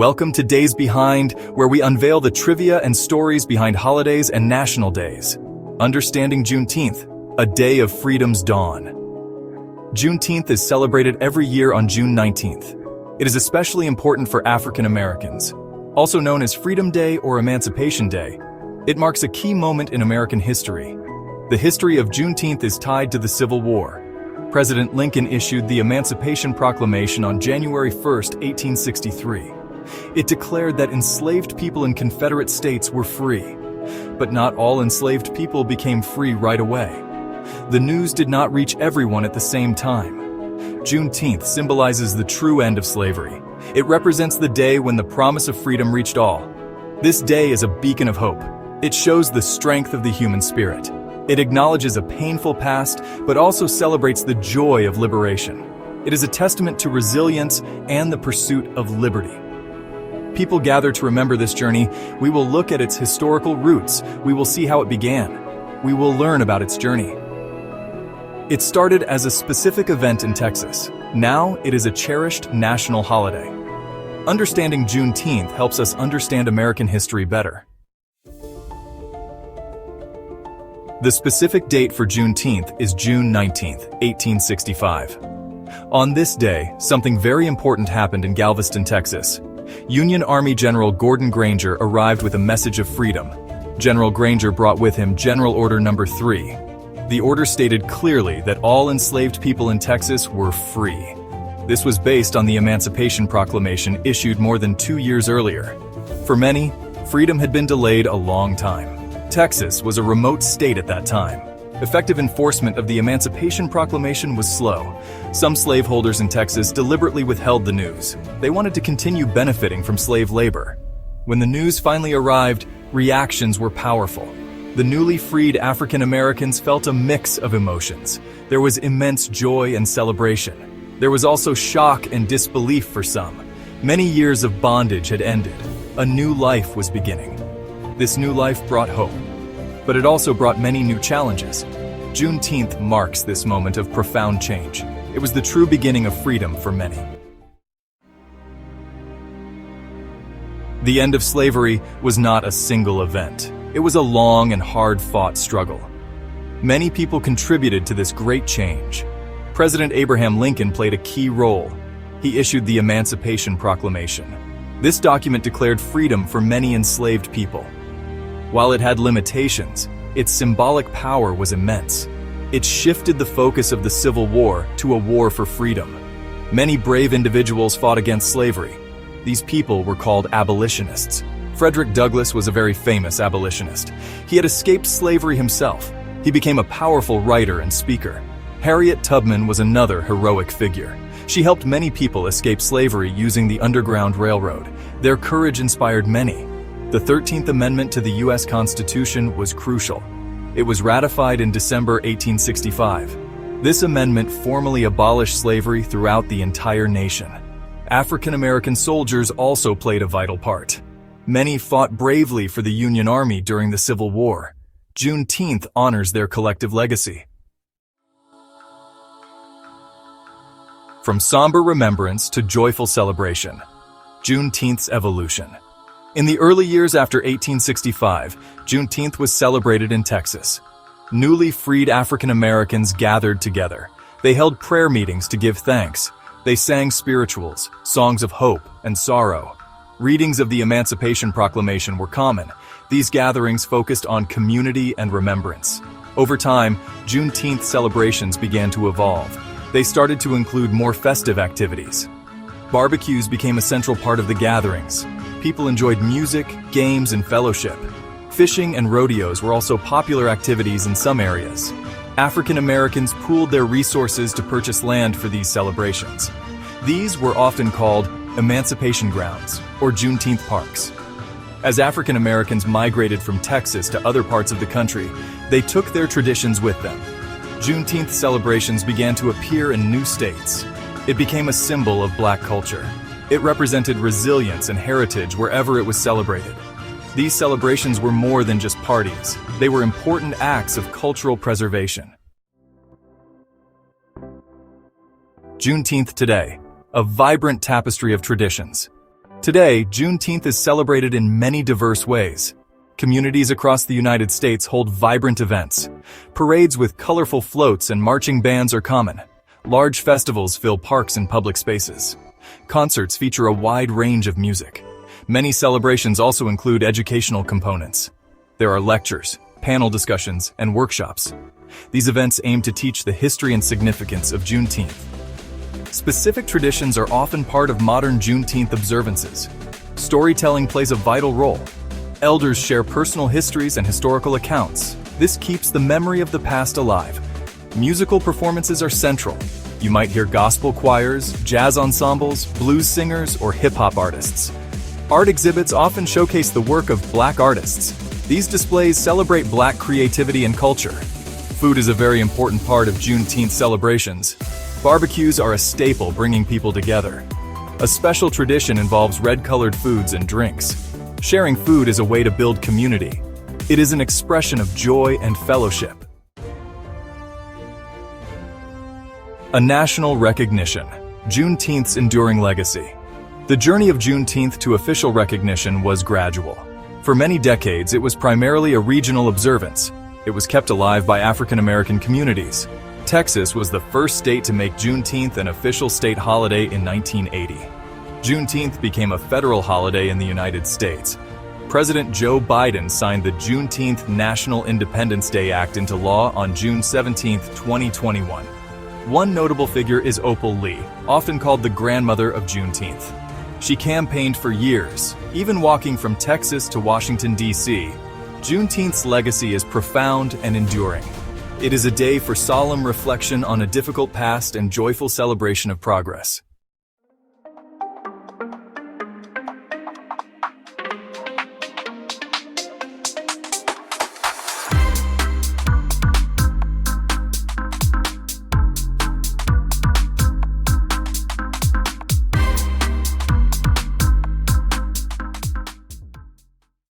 Welcome to Days Behind, where we unveil the trivia and stories behind holidays and national days. Understanding Juneteenth, a day of freedom's dawn. Juneteenth is celebrated every year on June 19th. It is especially important for African Americans. Also known as Freedom Day or Emancipation Day, it marks a key moment in American history. The history of Juneteenth is tied to the Civil War. President Lincoln issued the Emancipation Proclamation on January 1, 1863. It declared that enslaved people in Confederate states were free. But not all enslaved people became free right away. The news did not reach everyone at the same time. Juneteenth symbolizes the true end of slavery. It represents the day when the promise of freedom reached all. This day is a beacon of hope. It shows the strength of the human spirit. It acknowledges a painful past, but also celebrates the joy of liberation. It is a testament to resilience and the pursuit of liberty. People gather to remember this journey. We will look at its historical roots. We will see how it began. We will learn about its journey. It started as a specific event in Texas. Now it is a cherished national holiday. Understanding Juneteenth helps us understand American history better. The specific date for Juneteenth is June 19, 1865. On this day, something very important happened in Galveston, Texas. Union Army General Gordon Granger arrived with a message of freedom. General Granger brought with him General Order No. 3. The order stated clearly that all enslaved people in Texas were free. This was based on the Emancipation Proclamation issued more than 2 years earlier. For many, freedom had been delayed a long time. Texas was a remote state at that time. Effective enforcement of the Emancipation Proclamation was slow. Some slaveholders in Texas deliberately withheld the news. They wanted to continue benefiting from slave labor. When the news finally arrived, reactions were powerful. The newly freed African Americans felt a mix of emotions. There was immense joy and celebration. There was also shock and disbelief for some. Many years of bondage had ended. A new life was beginning. This new life brought hope, but it also brought many new challenges. Juneteenth marks this moment of profound change. It was the true beginning of freedom for many. The end of slavery was not a single event. It was a long and hard-fought struggle. Many people contributed to this great change. President Abraham Lincoln played a key role. He issued the Emancipation Proclamation. This document declared freedom for many enslaved people. While it had limitations, its symbolic power was immense. It shifted the focus of the Civil War to a war for freedom. Many brave individuals fought against slavery. These people were called abolitionists. Frederick Douglass was a very famous abolitionist. He had escaped slavery himself. He became a powerful writer and speaker. Harriet Tubman was another heroic figure. She helped many people escape slavery using the Underground Railroad. Their courage inspired many. The 13th Amendment to the U.S. Constitution was crucial. It was ratified in December 1865. This amendment formally abolished slavery throughout the entire nation. African American soldiers also played a vital part. Many fought bravely for the Union Army during the Civil War. Juneteenth honors their collective legacy. From somber remembrance to joyful celebration, Juneteenth's evolution. In the early years after 1865, Juneteenth was celebrated in Texas. Newly freed African Americans gathered together. They held prayer meetings to give thanks. They sang spirituals, songs of hope and sorrow. Readings of the Emancipation Proclamation were common. These gatherings focused on community and remembrance. Over time, Juneteenth celebrations began to evolve. They started to include more festive activities. Barbecues became a central part of the gatherings. People enjoyed music, games, and fellowship. Fishing and rodeos were also popular activities in some areas. African Americans pooled their resources to purchase land for these celebrations. These were often called Emancipation Grounds or Juneteenth Parks. As African Americans migrated from Texas to other parts of the country, they took their traditions with them. Juneteenth celebrations began to appear in new states. It became a symbol of Black culture. It represented resilience and heritage wherever it was celebrated. These celebrations were more than just parties. They were important acts of cultural preservation. Juneteenth today, a vibrant tapestry of traditions. Today, Juneteenth is celebrated in many diverse ways. Communities across the United States hold vibrant events. Parades with colorful floats and marching bands are common. Large festivals fill parks and public spaces. Concerts feature a wide range of music. Many celebrations also include educational components. There are lectures, panel discussions, and workshops. These events aim to teach the history and significance of Juneteenth. Specific traditions are often part of modern Juneteenth observances. Storytelling plays a vital role. Elders share personal histories and historical accounts. This keeps the memory of the past alive. Musical performances are central. You might hear gospel choirs, jazz ensembles, blues singers, or hip-hop artists. Art exhibits often showcase the work of Black artists. These displays celebrate Black creativity and culture. Food is a very important part of Juneteenth celebrations. Barbecues are a staple, bringing people together. A special tradition involves red-colored foods and drinks. Sharing food is a way to build community. It is an expression of joy and fellowship. A national recognition. Juneteenth's enduring legacy. The journey of Juneteenth to official recognition was gradual. For many decades, it was primarily a regional observance. It was kept alive by African American communities. Texas was the first state to make Juneteenth an official state holiday in 1980. Juneteenth became a federal holiday in the United States. President Joe Biden signed the Juneteenth National Independence Day Act into law on June 17, 2021. One notable figure is Opal Lee, often called the grandmother of Juneteenth. She campaigned for years, even walking from Texas to Washington, D.C. Juneteenth's legacy is profound and enduring. It is a day for solemn reflection on a difficult past and joyful celebration of progress.